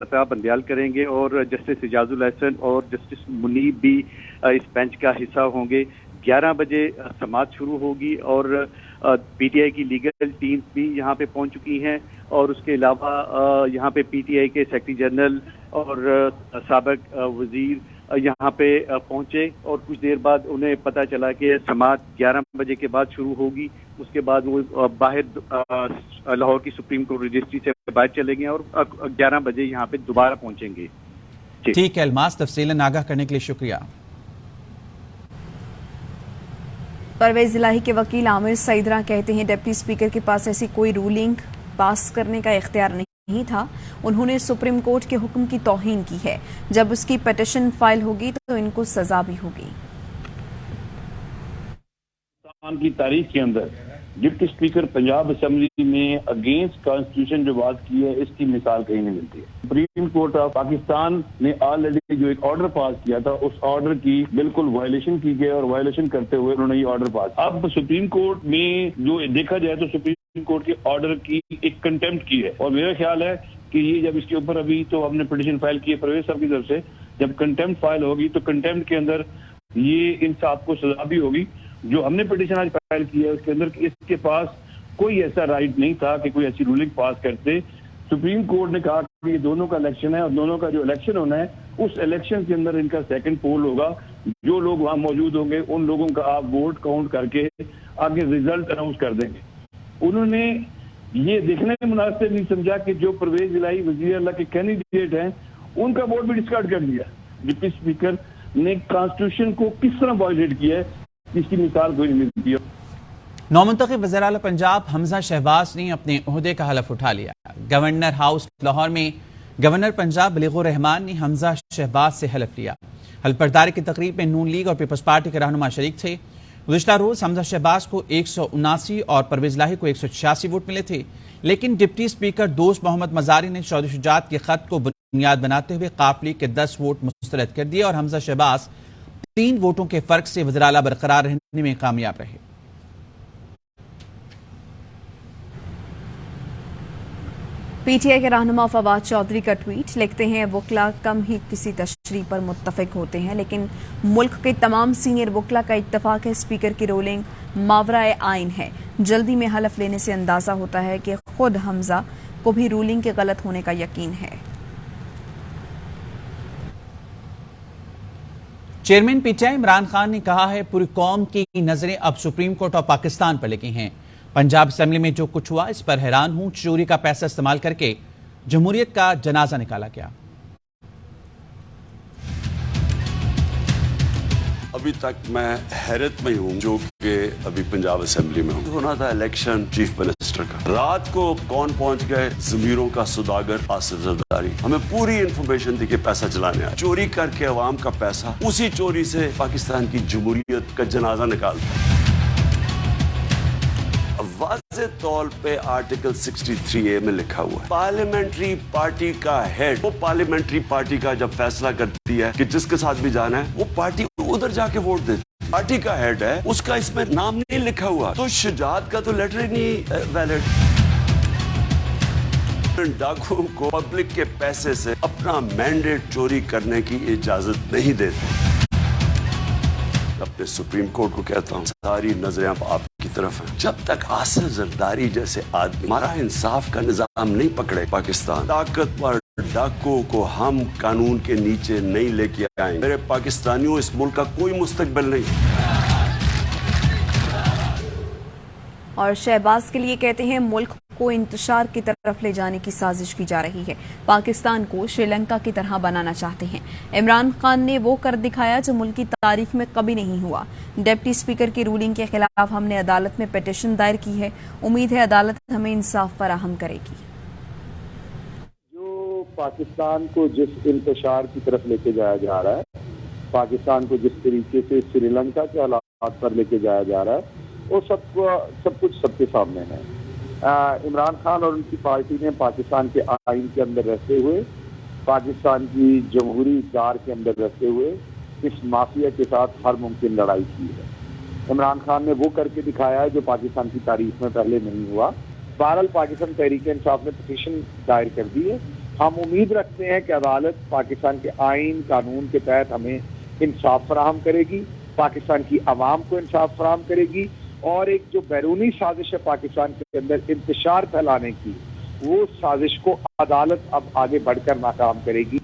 दफा बंदियाल करेंगे और जस्टिस इजाजुल हसन और जस्टिस मुनीब भी इस बेंच का हिस्सा होंगे। 11 बजे समाअत शुरू होगी और पीटीआई की लीगल टीम भी यहाँ पे पहुंच चुकी हैं और उसके अलावा यहाँ पे पीटीआई के सेक्रेटरी जनरल और साबिक वजीर यहाँ पे पहुंचे और कुछ देर बाद उन्हें पता चला कि समाअत 11 बजे के बाद शुरू होगी। उसके बाद वो बाहर लाहौर की सुप्रीम कोर्ट रजिस्ट्री से बाहर चलेंगे और 11 बजे यहाँ पे दोबारा पहुंचेंगे। ठीक है अलमास, तफसीलन आगाह करने के लिए शुक्रिया। परवेज इलाही के वकील आमिर सईदरा कहते हैं डिप्टी स्पीकर के पास ऐसी कोई रूलिंग पास करने का इख्तियार नहीं था। उन्होंने सुप्रीम कोर्ट के हुक्म की तौहीन की है। जब उसकी पिटीशन फाइल होगी तो इनको सजा भी होगी। की तारीख के अंदर डिप्टी स्पीकर पंजाब असेंबली में अगेंस्ट कॉन्स्टिट्यूशन जो बात की है, इसकी मिसाल कहीं नहीं मिलती है। सुप्रीम कोर्ट ऑफ पाकिस्तान ने ऑलरेडी जो एक ऑर्डर पास किया था, उस ऑर्डर की बिल्कुल वायलेशन की गई और वायलेशन करते हुए उन्होंने ये ऑर्डर पास। अब सुप्रीम कोर्ट में जो देखा जाए तो सुप्रीम कोर्ट के ऑर्डर की एक कंटेम्प्ट की है और मेरा ख्याल है कि ये जब इसके ऊपर अभी तो हमने पिटीशन फाइल की है परवेज साहब की तरफ से, जब कंटेम्प्ट फाइल होगी तो कंटेम्प्ट के अंदर ये इंसाफ को सजा भी होगी। जो हमने पिटीशन आज फाइल की है उसके अंदर इसके पास कोई ऐसा राइट नहीं था कि कोई ऐसी रूलिंग पास करते। सुप्रीम कोर्ट ने कहा कि ये दोनों का इलेक्शन है और दोनों का जो इलेक्शन होना है उस इलेक्शन के अंदर इनका सेकंड पोल होगा। जो लोग वहां मौजूद होंगे उन लोगों का आप वोट काउंट करके आगे रिजल्ट अनाउंस कर देंगे। उन्होंने ये देखने में मुनासिब नहीं समझा कि जो परवेज इलाही वजीर अल्लाह के कैंडिडेट हैं उनका वोट भी डिस्कार्ड कर दिया। डिप्टी स्पीकर ने कॉन्स्टिट्यूशन को किस तरह वायलेट किया है, इसकी मिसाल कोई नहीं मिलती है। नौमुंतखब वज़ीर आला पंजाब हमजा शहबाज ने अपने ओहदे का हलफ उठा लिया। गवर्नर हाउस लाहौर में गवर्नर पंजाब बलीगुर रहमान ने हमजा शहबाज से हलफ लिया। हलफबरदारी की तकरीब में नून लीग और पीपल्स पार्टी के रहनुमा शरीक थे। गुज़िश्ता रोज हमजा शहबाज को 179 और परवेज इलाही को 186 वोट मिले थे, लेकिन डिप्टी स्पीकर दोस्त मोहम्मद मजारी ने चौधरी शुजात के खत को बुनियाद बनाते हुए काफली के 10 वोट मुस्तरद कर दिए और हमजा शहबाज 3 वोटों के फर्क से वज़ीर आला बरकरार रहने में कामयाब रहे। पीटीआई के रहनुमा फवाद चौधरी का ट्वीट, लिखते हैं वकला कम ही किसी तशरीह पर मुत्तफिक होते हैं, लेकिन मुल्क के तमाम सीनियर वकला का इत्तफाक है स्पीकर की रोलिंग मावराए आइन है। जल्दी में हलफ लेने से अंदाजा होता है कि खुद हमजा को भी रूलिंग के गलत होने का यकीन है। चेयरमैन पीटीआई इमरान खान ने कहा है पूरी कौम की नजरें अब सुप्रीम कोर्ट ऑफ पाकिस्तान पर लगी हैं। पंजाब असेंबली में जो कुछ हुआ इस पर हैरान हूं। चोरी का पैसा इस्तेमाल करके जमहूरियत का जनाजा निकाला गया। अभी तक मैं हैरत में हूं जो कि अभी पंजाब असेंबली में हूं। होना था इलेक्शन चीफ मिनिस्टर का, रात को कौन पहुंच गए, ज़मीरों का सुदागर आसिफ जरदारी। हमें पूरी इंफॉर्मेशन थी कि पैसा चलाने आया, चोरी करके अवाम का पैसा, उसी चोरी से पाकिस्तान की जमहूरियत का जनाजा निकालता। वाज़े तौर पे आर्टिकल 63A में लिखा हुआ है पार्लियामेंट्री पार्टी का हेड, वो पार्लियामेंट्री पार्टी का जब फैसला करती है कि जिसके साथ भी जाना है वो पार्टी उधर जाके वोट देती। पार्टी का हेड है, उसका इसमें नाम नहीं लिखा हुआ, तो शुजात का तो लेटर ही नहीं वैलिड। डाकुओं को पब्लिक के पैसे से अपना मैंडेट चोरी करने की इजाजत नहीं देते। अपने सुप्रीम कोर्ट को कहता हूँ सारी नजरें अब आपकी तरफ हैं। जब तक आसिफ जरदारी जैसे आदमी हमारा इंसाफ का निजाम नहीं पकड़े, पाकिस्तान ताकतवर डाकुओं को हम कानून के नीचे नहीं लेके आएंगे। मेरे पाकिस्तानियों, इस मुल्क का कोई मुस्तकबिल नहीं। और शहबाज के लिए कहते हैं मुल्क को इंतशार की तरफ ले जाने की साजिश की जा रही है। पाकिस्तान को श्रीलंका की तरह बनाना चाहते हैं। इमरान खान ने वो कर दिखाया जो मुल्क की तारीख में कभी नहीं हुआ। डिप्टी स्पीकर की रूलिंग के खिलाफ हमने अदालत में पिटीशन दायर की है। उम्मीद है अदालत हमें इंसाफ फराहम करेगी। जो पाकिस्तान को जिस इंतशार की तरफ लेके जाया जा रहा है, पाकिस्तान को जिस तरीके से श्रीलंका के हालात पर लेके जाया जा रहा है, वो सब कुछ सबके सामने है। इमरान खान और उनकी पार्टी ने पाकिस्तान के आइन के अंदर रहते हुए, पाकिस्तान की जमहूरी इक़्तिदार के अंदर रहते हुए इस माफिया के साथ हर मुमकिन लड़ाई की है। इमरान खान ने वो करके दिखाया है जो पाकिस्तान की तारीख में पहले नहीं हुआ। बहरहाल पाकिस्तान तहरीक इंसाफ ने पिटीशन दायर कर दी है। हम उम्मीद रखते हैं कि अदालत पाकिस्तान के आइन कानून के तहत हमें इंसाफ फराहम करेगी, पाकिस्तान की आवाम को इंसाफ फराहम करेगी और एक जो बैरूनी साजिश है पाकिस्तान के अंदर इंतशार फैलाने की, वो साजिश को अदालत अब आगे बढ़कर नाकाम करेगी।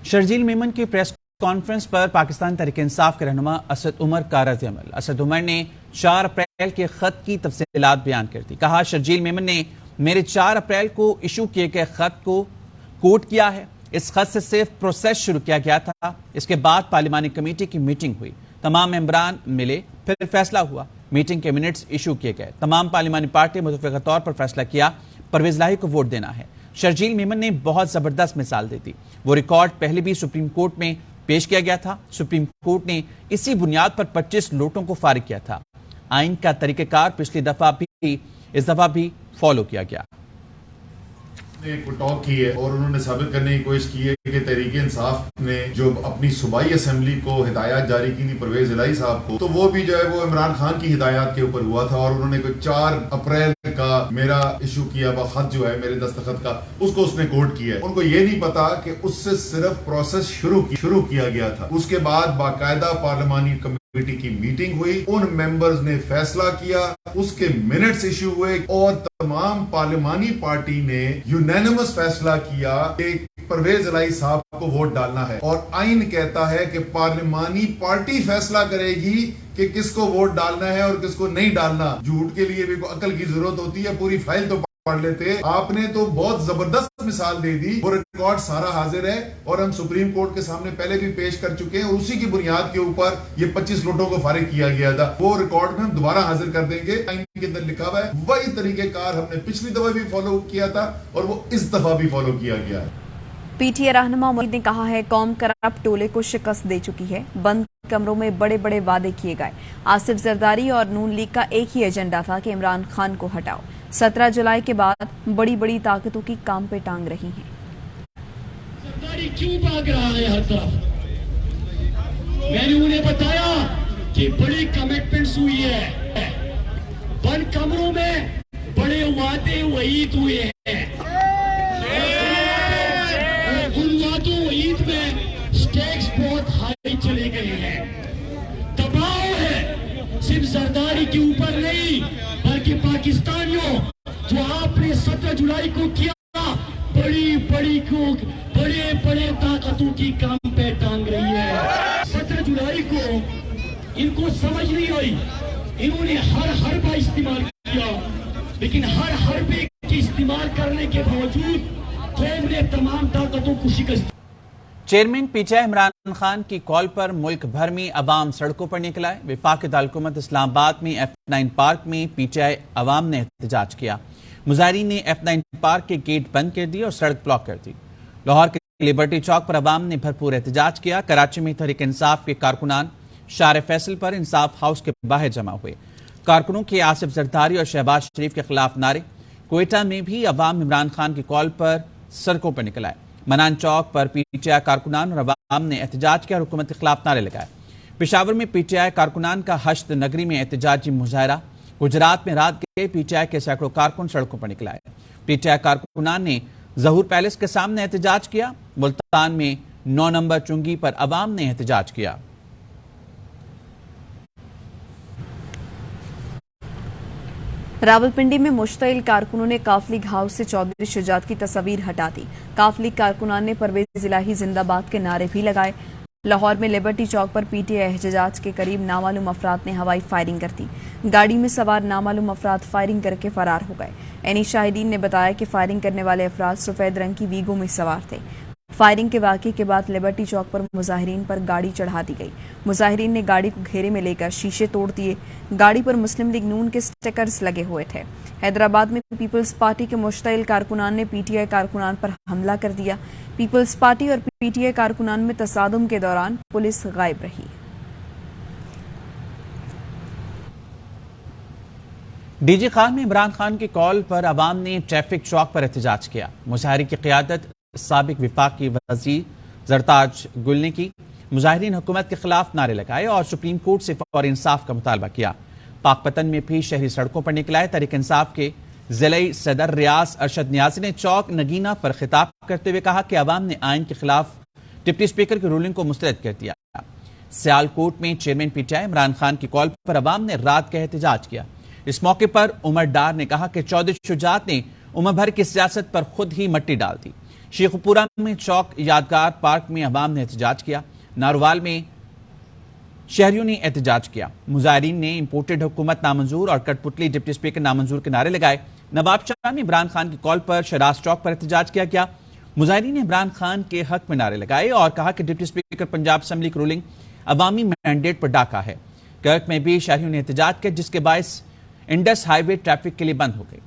शर्जील मेमन की प्रेस कॉन्फ्रेंस पर पाकिस्तान तहरीक इंसाफ के रहनुमा असद उमर का रद्द-ए-अमल। असद उमर ने 4 अप्रैल के खत की तफसीलात बयान कर दी। कहा, शर्जील मेमन ने मेरे 4 अप्रैल को इशू किए गए खत को कोट किया है। इस खत से सिर्फ प्रोसेस शुरू किया गया था। इसके बाद पार्लिमानी कमेटी की मीटिंग हुई, तमाम मेंबरान मिले, फिर फैसला हुआ, मीटिंग के मिनट्स इशू किए गए। तमाम पार्लिमानी पार्टी मुतफ़िक़ा तौर पर फैसला किया परवेज लाही को वोट देना है। शर्जील मेमन ने बहुत जबरदस्त मिसाल दी थी। वो रिकॉर्ड पहले भी सुप्रीम कोर्ट में पेश किया गया था। सुप्रीम कोर्ट ने इसी बुनियाद पर 25 लोटों को फारिग किया था। आइन का तरीक़ेकार पिछली दफा भी इस दफा भी फॉलो किया गया। टॉक की है और उन्होंने साबित करने की कोशिश की है कि तहरीक इंसाफ ने जो अपनी सूबाई असेंबली को हिदायत जारी की थी परवेज इलाही साहब को, तो वो भी जो है वो इमरान खान की हिदायत के ऊपर हुआ था और उन्होंने कोई 4 अप्रैल का मेरा इशू किया हुआ खत जो है मेरे दस्तखत का, उसको उसने कोट किया है। उनको ये नहीं पता कि उससे सिर्फ प्रोसेस शुरू किया गया था। उसके बाद बाकायदा पार्लिमानी कमेटी की मीटिंग हुई, उन मेंबर्स ने फैसला किया, उसके मिनट्स इशू हुए और तमाम पार्लिमानी पार्टी ने यूनानिमस फैसला किया कि परवेज इलाही साहब को वोट डालना है। और आइन कहता है कि पार्लिमानी पार्टी फैसला करेगी कि किसको वोट डालना है और किसको नहीं डालना। झूठ के लिए भी अकल की जरूरत होती है, पूरी फाइल तो पढ़ लेते। आपने तो बहुत जबरदस्त मिसाल दे दी। वो रिकॉर्ड सारा हाजिर है और हम सुप्रीम कोर्ट के सामने पहले भी पेश कर चुके हैं और उसी की बुनियाद के ऊपर ये 25 लोटों को फारिग किया गया था। वो रिकॉर्ड में हम दोबारा हाजिर कर देंगे। आइन के अंदर लिखा हुआ है, वही तरीकेकार हमने पिछली दफा भी फॉलो किया था और वो इस दफा भी फॉलो किया गया है। पीटीआई रहनुमा मोदी ने कहा है, कौम करप्ट टोले को शिकस्त दे चुकी है। बंद कमरों में बड़े बड़े वादे किए गए। आसिफ जरदारी और नून लीग का एक ही एजेंडा था कि इमरान खान को हटाओ। 17 जुलाई के बाद बड़ी बड़ी ताकतों की काम पे टांग रही हैं। जरदारी क्यों भाग रहा है हर तरफ? मैंने उन्हें बताया कि बड़ी कमिटमेंट्स हुई है, बंद कमरों में बड़े वादे वईद हुए हैं। उन वादों वईद में स्टेक्स बहुत हाई चले गए हैं। दबाव है सिर्फ जरदारी के ऊपर नहीं, बल्कि पाकिस्तानियों जो आपने 17 जुलाई को किया, बड़े बड़े ताकतों की काम पे टांग रही है। 17 जुलाई को इनको समझ नहीं आई, इन्होंने हर हरबा इस्तेमाल किया, लेकिन हर हरबे के इस्तेमाल करने के बावजूद कौम ने तमाम ताकतों को शिकस्त। चेयरमैन पीटीआई इमरान खान की कॉल पर मुल्क भर में अवाम सड़कों पर निकला है। वफाकी दारकूमत इस्लामाबाद में F9 पार्क में पीटीआई अवाम ने एहतजाज किया। मुजाहिरीन ने F9 पार्क के गेट बंद कर दिए और सड़क ब्लॉक कर दी। लाहौर के लिबर्टी चौक पर अवाम ने भरपूर एहतजाज किया। कराची में तहरीक इंसाफ के कारकुनान शार फैसल पर इंसाफ हाउस के बाहर जमा हुए। कारकुनों के आसिफ जरदारी और शहबाज शरीफ के खिलाफ नारे। कोयटा में भी अवाम इमरान खान की कॉल पर सड़कों पर निकल आए। मनान चौक पर पीटीआई कारकुनान और अवाम ने एहतजाज किया और हुकूमत के खिलाफ नारे लगाए। पेशावर में पीटीआई कारकुनान का हश्द नगरी में एहतजाजी मुजाहरा। गुजरात में रात के पीटीआई के सैकड़ों कारकुन सड़कों पर निकल आए। पीटीआई कारकुनान ने जहूर पैलेस के सामने एहतजाज किया। मुल्तान में 9 नंबर चुंगी पर अवाम ने एहतजाज किया। रावलपिंडी में मुश्तइल कारकुनों ने काफली घाव से चौधरी शुजात की तस्वीर हटा दी। काफली कारकुनान ने परवेज इलाही जिंदाबाद के नारे भी लगाए। लाहौर में लिबर्टी चौक पर पीटीआई एहतजाज के करीब नामालूम अफराद ने हवाई फायरिंग कर दी। गाड़ी में सवार नामालूम अफराद फायरिंग करके फरार हो गए। एनी शाहिदीन ने बताया कि फायरिंग करने वाले अफराद सफेद रंग की वीगो में सवार थे। फायरिंग के वाक़े के बाद लिबर्टी चौक पर मुजाहिरीन पर गाड़ी चढ़ा दी गई। मुजाहिरीन ने गाड़ी को घेरे में लेकर शीशे तोड़ दिए। गाड़ी पर मुस्लिम लीग नून के स्टिकर्स लगे हुए थे। हैदराबाद में पीपल्स पार्टी के मुश्तइल कारकुनान ने पीटीआई कारकुनान पर हमला कर दिया। पीपल्स पार्टी और पीटीआई कारकुनान में तसादुम के दौरान पुलिस गायब रही। डीजी खान में इमरान खान की कॉल पर अवाम ने ट्रैफिक चौक पर एहतजाज किया। मुजाहिरी की क़ियादत साबिक विफाकी वज़ीर ज़रताज गुल ने की। मुजाहिरीन हुकूमत के खिलाफ नारे लगाए और सुप्रीम कोर्ट से फौरी इंसाफ का मुतालबा किया। पाकपतन में भी शहरी सड़कों पर निकलाए। तहरीक इंसाफ के जिले सदर रियाज अरशद नियाजी ने चौक नगीना पर खिताब करते हुए कहा कि अवाम ने आइन के खिलाफ डिप्टी स्पीकर की रूलिंग को मुस्तरद कर दिया। सियालकोट में चेयरमैन पीटीआई इमरान खान की कॉल पर अवाम ने रात का एहतजाज किया। इस मौके पर उमर डार ने कहा कि चौधरी शुजात ने उम्र भर की सियासत पर खुद ही मट्टी डाल दी। शेखपुरा में चौक यादगार पार्क में अवाम ने एहतजाज किया। नारवाल में शहरियों ने एहतजाज किया। मुजाहिरीन ने इंपोर्टेड हुकूमत नामंजूर और कठपुतली डिप्टी स्पीकर नामंजूर के नारे लगाए। नवाब शाह में इमरान खान की कॉल पर शराज चौक पर एहतजाज किया गया। मुजाहिरीन ने इमरान खान के हक में नारे लगाए और कहा कि डिप्टी स्पीकर पंजाब असेंबली की रूलिंग अवामी मैंडेट पर डाका है। कर्क में भी शहरियों ने एहतजाज किया, जिसके बायस इंडस हाईवे ट्रैफिक के लिए बंद हो गई।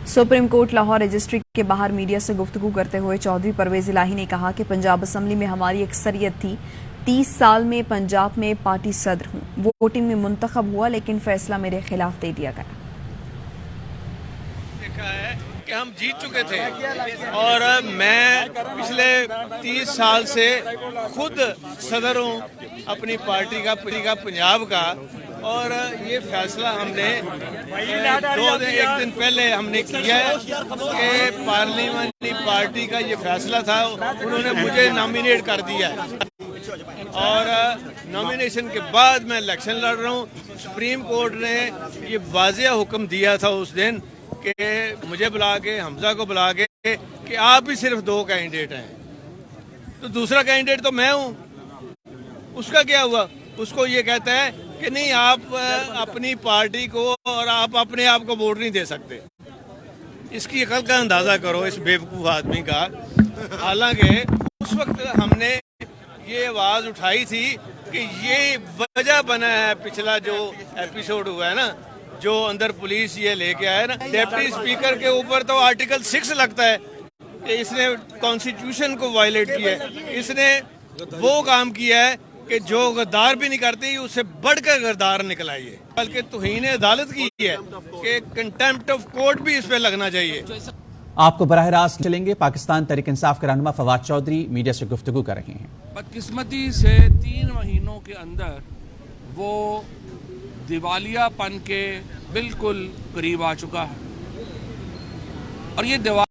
सुप्रीम कोर्ट लाहौर रजिस्ट्री के बाहर मीडिया से गुफ्तगू करते हुए चौधरी परवेज इलाही ने कहा कि पंजाब असेंबली में हमारी अक्सरियत थी। 30 साल में पंजाब में पार्टी सदर हूं। वोटिंग में मुंतखब हुआ, लेकिन फैसला मेरे खिलाफ दे दिया गया। देखा है कि हम जीत चुके थे और मैं पिछले 30 साल से खुद सदर हूं अपनी पार्टी का पंजाब का, और ये फैसला हमने एक दिन पहले हमने किया है कि पार्लियामेंट्री पार्टी का ये फैसला था। उन्होंने मुझे नॉमिनेट कर दिया है और नॉमिनेशन के बाद मैं इलेक्शन लड़ रहा हूँ। सुप्रीम कोर्ट ने ये वाज़ेह हुक्म दिया था उस दिन कि मुझे बुला के, हमजा को बुला के, कि आप ही सिर्फ 2 कैंडिडेट हैं, तो दूसरा कैंडिडेट तो मैं हूँ। उसका क्या हुआ? उसको ये कहता है कि नहीं, आप अपनी पार्टी को और आप अपने आप को वोट नहीं दे सकते। इसकी अकल का अंदाजा करो इस बेवकूफ़ आदमी का। हालांकि उस वक्त हमने ये आवाज़ उठाई थी कि ये वजह बना है पिछला जो एपिसोड हुआ है ना, जो अंदर पुलिस ये लेके आया ना, डिप्टी स्पीकर के ऊपर तो आर्टिकल 6 लगता है कि इसने कॉन्स्टिट्यूशन को वायलेट किया है। इसने वो काम किया है कि जो गद्दार भी नहीं करती उससे बढ़कर गद्दार निकला है, बल्कि तौहीन अदालत की है कि कंटेम्प्ट ऑफ कोर्ट भी इस पे लगना चाहिए। आपको बराह रास्त चलेंगे। पाकिस्तान तहरीक इंसाफ के रहनुमा फवाद चौधरी मीडिया से गुफ्तगू कर रहे हैं। बदकिस्मती से 3 महीनों के अंदर वो दिवालियापन के बिल्कुल करीब आ चुका है और ये